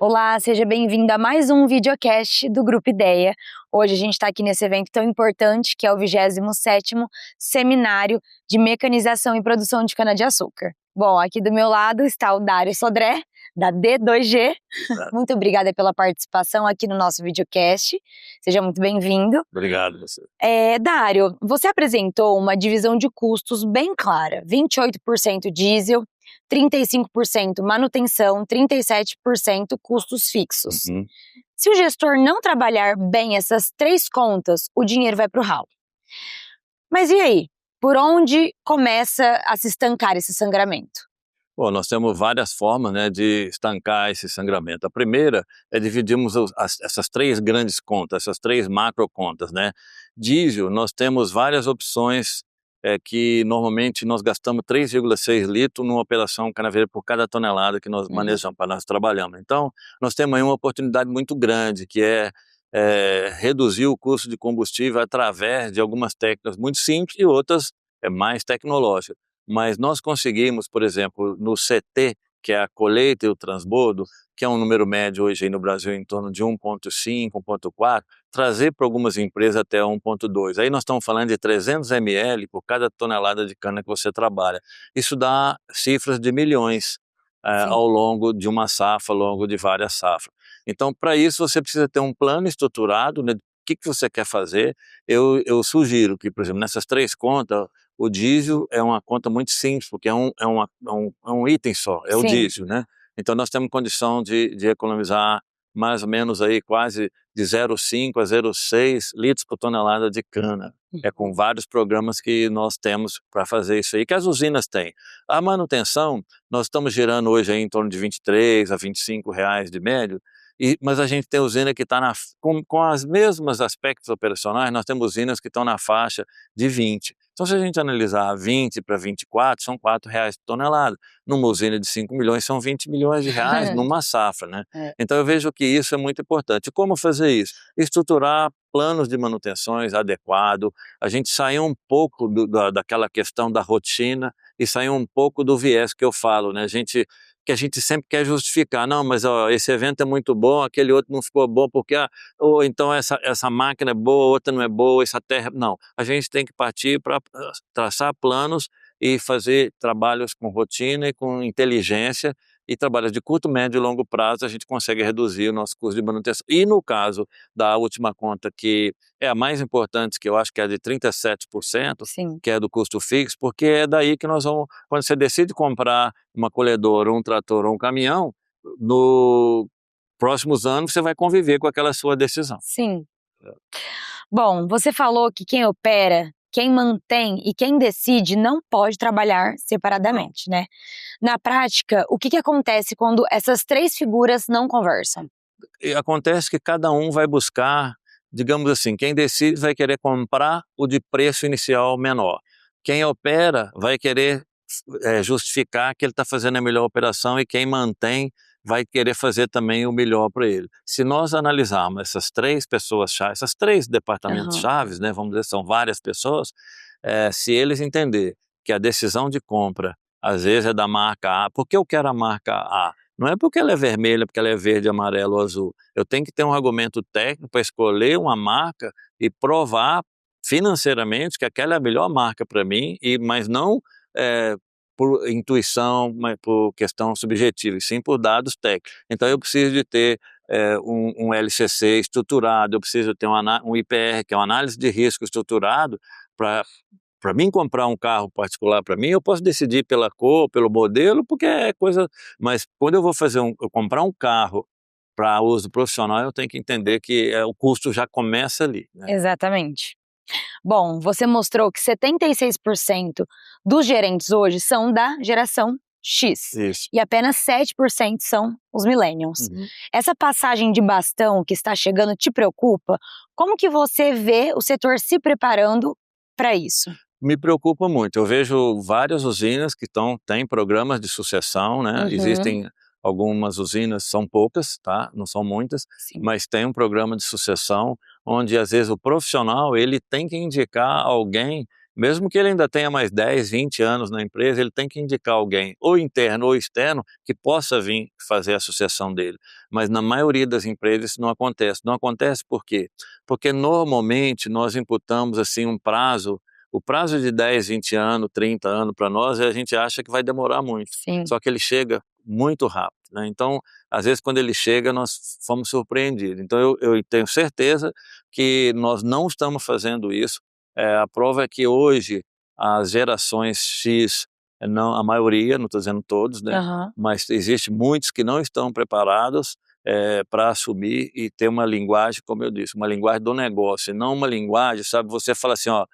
Olá, seja bem-vindo a mais um videocast do Grupo Ideia. Hoje a gente está aqui nesse evento tão importante que é o 27º Seminário de Mecanização e Produção de Cana-de-Açúcar. Bom, aqui do meu lado está o Dário Sodré, da D2G. Muito obrigada pela participação aqui no nosso videocast. Seja muito bem-vindo. Obrigado, você. Dário, você apresentou uma divisão de custos bem clara: 28% diesel, 35% manutenção, 37% custos fixos. Se o gestor não trabalhar bem essas três contas, o dinheiro vai para o ralo. Mas e aí? Por onde começa a se estancar esse sangramento? Bom, nós temos várias formas, né, de estancar esse sangramento. A primeira é dividirmos essas três grandes contas, essas três macro contas, né? Diesel, nós temos várias opções que normalmente nós gastamos 3,6 litros numa operação canaveira por cada tonelada que nós manejamos, para nós trabalhamos. Então, nós temos aí uma oportunidade muito grande, que é reduzir o custo de combustível através de algumas técnicas muito simples e outras mais tecnológicas. Mas nós conseguimos, por exemplo, no CT, que é a colheita e o transbordo, que é um número médio hoje aí no Brasil em torno de 1,5, 1,4, trazer para algumas empresas até 1,2. Aí nós estamos falando de 300 ml por cada tonelada de cana que você trabalha. Isso dá cifras de milhões ao longo de uma safra, ao longo de várias safras. Então, para isso, você precisa ter um plano estruturado, né? O que você quer fazer. Eu sugiro que, por exemplo, nessas três contas, o diesel é uma conta muito simples, porque é um item só, é o diesel, né? Então nós temos condição de economizar mais ou menos aí quase de 0,5 a 0,6 litros por tonelada de cana. É com vários programas que nós temos para fazer isso aí, que as usinas têm. A manutenção, nós estamos gerando hoje aí em torno de 23 a 25 reais de médio, mas a gente tem usina que está com as mesmas aspectos operacionais, nós temos usinas que estão na faixa de 20. Então, se a gente analisar 20 para 24, são R$4 por tonelada. Numa usina de 5 milhões, são 20 milhões de reais numa safra, né? Então, eu vejo que isso é muito importante. Como fazer isso? Estruturar planos de manutenções adequados, a gente sair um pouco daquela questão da rotina e sair um pouco do viés que eu falo, né? Que a gente sempre quer justificar, não, mas ó, esse evento é muito bom, aquele outro não ficou bom porque, ou então essa máquina é boa, outra não é boa, essa terra... Não, a gente tem que partir para traçar planos e fazer trabalhos com rotina e com inteligência, e trabalhos de curto, médio e longo prazo, a gente consegue reduzir o nosso custo de manutenção. E no caso da última conta, que é a mais importante, que eu acho que é a de 37%, que é do custo fixo, porque é daí que nós vamos, quando você decide comprar uma colhedora, um trator ou um caminhão, no próximos anos você vai conviver com aquela sua decisão. Sim. Bom, você falou que quem opera, quem mantém e quem decide não pode trabalhar separadamente, né? Na prática, o que acontece quando essas três figuras não conversam? E acontece que cada um vai buscar, digamos assim, quem decide vai querer comprar o de preço inicial menor. Quem opera vai querer justificar que ele está fazendo a melhor operação, e quem mantém vai querer fazer também o melhor para ele. Se nós analisarmos essas três pessoas-chave, esses três departamentos-chaves, né, vamos dizer, são várias pessoas, se eles entenderem que a decisão de compra, às vezes, é da marca A, por que eu quero a marca A? Não é porque ela é vermelha, porque ela é verde, amarelo ou azul. Eu tenho que ter um argumento técnico para escolher uma marca e provar financeiramente que aquela é a melhor marca para mim, mas não por intuição, mas por questão subjetiva, e sim por dados técnicos. Então eu preciso de ter um LCC estruturado, eu preciso ter um IPR, que é uma análise de risco estruturado, para mim comprar um carro particular para mim, eu posso decidir pela cor, pelo modelo, porque é coisa... Mas quando eu vou comprar um carro para uso profissional, eu tenho que entender que o custo já começa ali, né? Exatamente. Bom, você mostrou que 76% dos gerentes hoje são da geração X. Isso. E apenas 7% são os millennials. Essa passagem de bastão que está chegando te preocupa? Como que você vê o setor se preparando para isso? Me preocupa muito. Eu vejo várias usinas que têm programas de sucessão, né? Existem algumas usinas, são poucas, tá? Não são muitas, mas tem um programa de sucessão onde às vezes o profissional ele tem que indicar alguém Mesmo que ele ainda tenha mais 10, 20 anos na empresa, ele tem que indicar alguém, ou interno ou externo, que possa vir fazer a sucessão dele. Mas na maioria das empresas isso não acontece. Não acontece por quê? Porque normalmente nós imputamos assim um prazo, o prazo de 10, 20 anos, 30 anos para nós, a gente acha que vai demorar muito. Sim. Só que ele chega muito rápido, né? Então, às vezes quando ele chega, nós fomos surpreendidos. Então eu tenho certeza que nós não estamos fazendo isso. A prova é que hoje as gerações X, não, a maioria, não estou dizendo todos, né? Mas existe muitos que não estão preparados para assumir e ter uma linguagem, como eu disse, uma linguagem do negócio, e não uma linguagem, sabe, você fala assim, ó,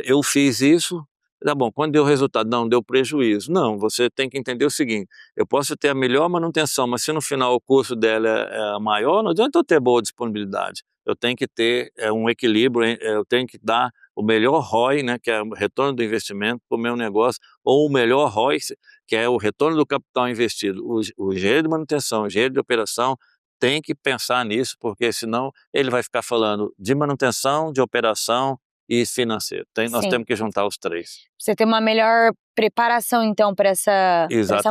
eu fiz isso, tá bom, quando deu resultado? Não, deu prejuízo. Não, você tem que entender o seguinte, eu posso ter a melhor manutenção, mas se no final o custo dela é maior, não adianta eu ter boa disponibilidade. Eu tenho que ter um equilíbrio, eu tenho que dar o melhor ROI, né, que é o retorno do investimento para o meu negócio, ou o melhor ROI, que é o retorno do capital investido. O engenheiro de manutenção, o engenheiro de operação tem que pensar nisso, porque senão ele vai ficar falando de manutenção, de operação e financeiro. Nós temos que juntar os três. Você tem uma melhor preparação, então, para essa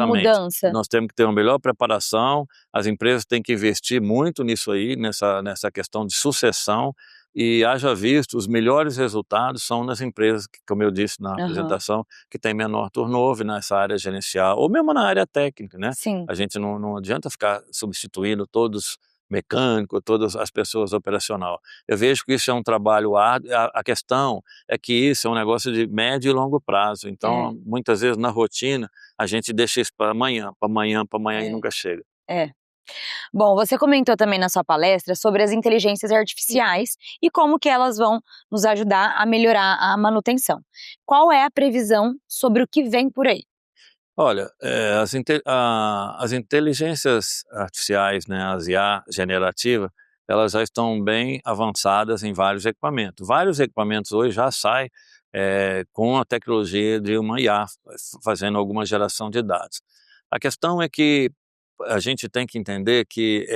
mudança. Nós temos que ter uma melhor preparação, as empresas têm que investir muito nisso aí, nessa questão de sucessão, e haja visto, os melhores resultados são nas empresas, que, como eu disse na apresentação, que tem menor turnover nessa área gerencial, ou mesmo na área técnica, né? Sim. A gente não adianta ficar substituindo todos mecânico, todas as pessoas operacional. Eu vejo que isso é um trabalho árduo, a questão é que isso é um negócio de médio e longo prazo, então muitas vezes na rotina a gente deixa isso para amanhã e nunca chega. Bom, você comentou também na sua palestra sobre as inteligências artificiais e como que elas vão nos ajudar a melhorar a manutenção. Qual é a previsão sobre o que vem por aí? Olha, as inteligências artificiais, né, as IA generativa, elas já estão bem avançadas em vários equipamentos. Vários equipamentos hoje já saem com a tecnologia de uma IA, fazendo alguma geração de dados. A questão é que a gente tem que entender que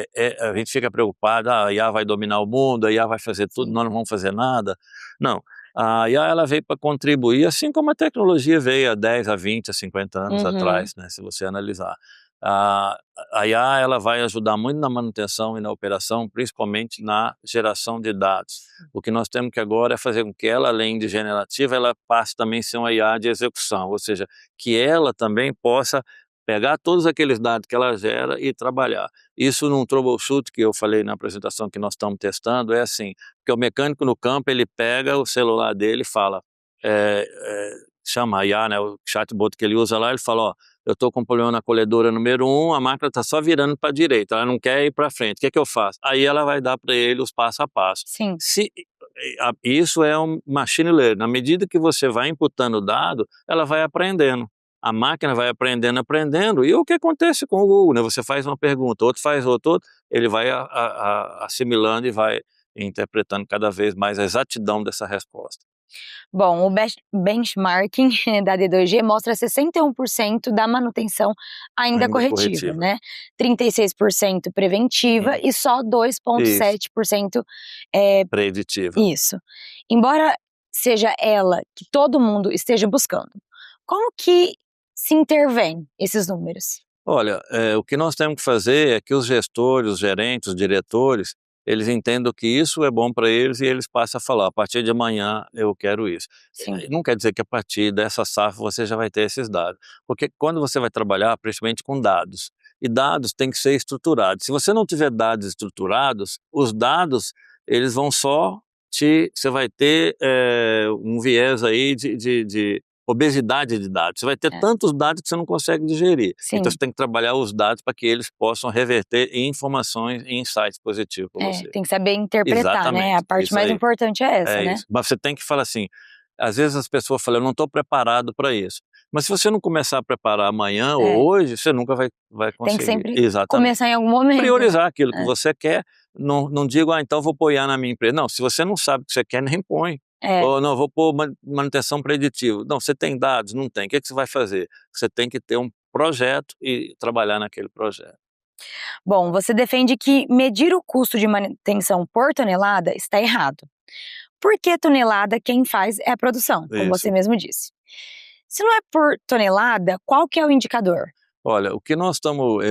a gente fica preocupado, a IA vai dominar o mundo, a IA vai fazer tudo, nós não vamos fazer nada. Não. A IA ela veio para contribuir, assim como a tecnologia veio há 10, a 20, a 50 anos atrás, né, se você analisar. A IA ela vai ajudar muito na manutenção e na operação, principalmente na geração de dados. O que nós temos que agora é fazer com que ela, além de generativa, ela passe também a ser uma IA de execução, ou seja, que ela também possa pegar todos aqueles dados que ela gera e trabalhar. Isso num troubleshoot que eu falei na apresentação que nós estamos testando, é assim, porque o mecânico no campo, ele pega o celular dele e fala, chama a IA, né, o chatbot que ele usa lá, ele fala, ó, eu estou com um problema na colhedora número 1, a máquina está só virando para a direita, ela não quer ir para frente, o que eu faço? Aí ela vai dar para ele os passo a passo. Sim. Isso é um machine learning, na medida que você vai imputando o dado, ela vai aprendendo. A máquina vai aprendendo, e o que acontece com o Google, né? Você faz uma pergunta, outro faz outro, ele vai assimilando e vai interpretando cada vez mais a exatidão dessa resposta. Bom, o benchmarking da D2G mostra 61% da manutenção ainda corretiva, né? 36% preventiva e só 2,7% preditiva. Isso. Embora seja ela que todo mundo esteja buscando, como que se intervém esses números? Olha, o que nós temos que fazer é que os gestores, os gerentes, os diretores, eles entendam que isso é bom para eles e eles passam a falar, a partir de amanhã eu quero isso. Não quer dizer que a partir dessa safra você já vai ter esses dados, porque quando você vai trabalhar, principalmente com dados, e dados têm que ser estruturados. Se você não tiver dados estruturados, os dados, eles vão só você vai ter um viés aí de obesidade de dados. Você vai ter tantos dados que você não consegue digerir. Então você tem que trabalhar os dados para que eles possam reverter em informações e insights positivos para você. Tem que saber interpretar, né? A parte mais importante é essa, né? Isso. Mas você tem que falar assim, às vezes as pessoas falam, eu não estou preparado para isso. Mas se você não começar a preparar amanhã ou hoje, você nunca vai conseguir. Tem que sempre começar em algum momento. Priorizar aquilo que você quer. Não digo, então vou apoiar na minha empresa. Não, se você não sabe o que você quer, nem põe. Ou não, vou pôr manutenção preditiva. Não, você tem dados? Não tem. O que você vai fazer? Você tem que ter um projeto e trabalhar naquele projeto. Bom, você defende que medir o custo de manutenção por tonelada está errado. Porque tonelada quem faz é a produção, como você mesmo disse. Se não é por tonelada, qual que é o indicador? Olha, o que nós estamos,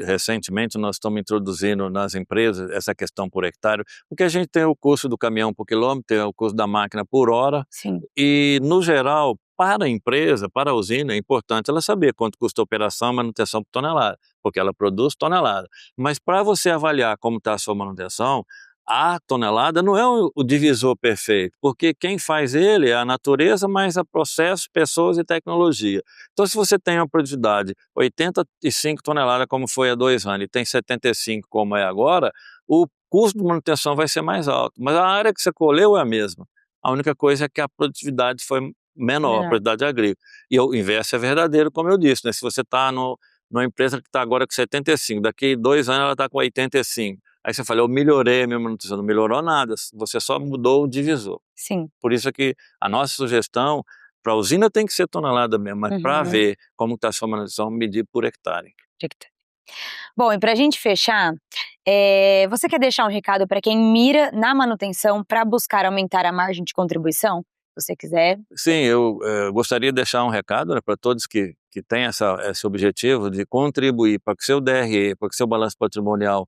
recentemente, nós estamos introduzindo nas empresas essa questão por hectare, porque a gente tem o custo do caminhão por quilômetro, tem o custo da máquina por hora, Sim. e, no geral, para a empresa, para a usina, é importante ela saber quanto custa a operação e manutenção por tonelada, porque ela produz tonelada. Mas para você avaliar como está a sua manutenção, a tonelada não é o divisor perfeito, porque quem faz ele é a natureza, mais a processo, pessoas e tecnologia. Então, se você tem uma produtividade 85 toneladas, como foi há 2 anos, e tem 75 como é agora, o custo de manutenção vai ser mais alto. Mas a área que você colheu é a mesma. A única coisa é que a produtividade foi menor, a produtividade agrícola. E o inverso é verdadeiro, como eu disse, né? Se você está numa empresa que está agora com 75, daqui 2 anos ela está com 85. Aí você fala, eu melhorei a minha manutenção. Não melhorou nada, você só mudou o divisor. Sim. Por isso que a nossa sugestão, para a usina tem que ser tonelada mesmo, mas para ver como está a sua manutenção, medir por hectare. Bom, e para a gente fechar, você quer deixar um recado para quem mira na manutenção para buscar aumentar a margem de contribuição? Se você quiser. Sim, eu gostaria de deixar um recado, né, para todos que têm esse objetivo de contribuir para que o seu DRE, para que o seu balanço patrimonial,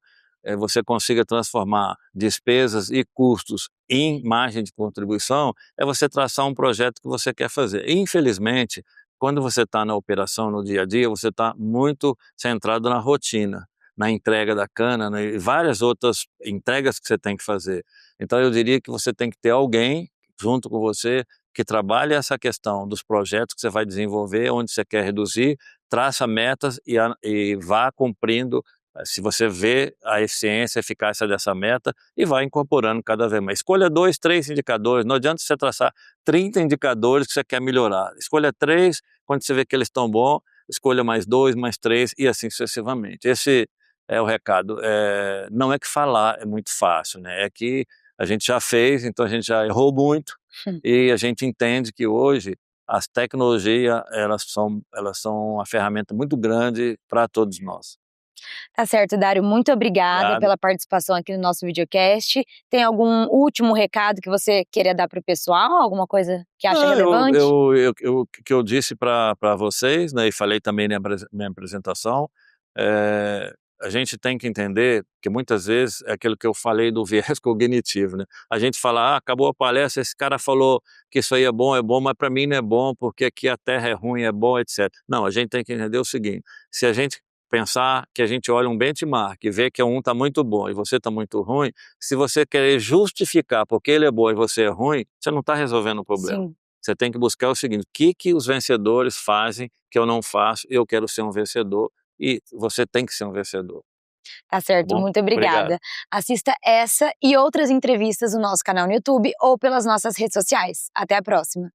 você consiga transformar despesas e custos em margem de contribuição, é você traçar um projeto que você quer fazer. Infelizmente, quando você está na operação, no dia a dia, você está muito centrado na rotina, na entrega da cana, né, e várias outras entregas que você tem que fazer. Então eu diria que você tem que ter alguém junto com você que trabalhe essa questão dos projetos que você vai desenvolver, onde você quer reduzir, traça metas e vá cumprindo. Se você vê a eficiência, a eficácia dessa meta e vai incorporando cada vez mais. Escolha 2, 3 indicadores, não adianta você traçar 30 indicadores que você quer melhorar. Escolha 3, quando você vê que eles estão bons, escolha mais 2, mais 3 e assim sucessivamente. Esse é o recado. Não é que falar é muito fácil, né? É que a gente já fez, então a gente já errou muito e a gente entende que hoje as tecnologias elas são uma ferramenta muito grande para todos nós. Tá certo, Dário, muito obrigada pela participação aqui no nosso videocast. Tem algum último recado que você queria dar para o pessoal? Alguma coisa que acha relevante? O que eu disse para vocês, né, e falei também na minha apresentação, a gente tem que entender que muitas vezes é aquilo que eu falei do viés cognitivo, né? A gente fala, acabou a palestra, esse cara falou que isso aí é bom, mas para mim não é bom, porque aqui a terra é ruim, é bom, etc. Não, a gente tem que entender o seguinte, se a gente pensar que a gente olha um benchmark e vê que um está muito bom e você está muito ruim, se você querer justificar porque ele é bom e você é ruim, você não está resolvendo o problema. Sim. Você tem que buscar o seguinte, o que os vencedores fazem que eu não faço, eu quero ser um vencedor e você tem que ser um vencedor. Tá certo, Tá bom? muito obrigada. Obrigado. Assista essa e outras entrevistas no nosso canal no YouTube ou pelas nossas redes sociais. Até a próxima.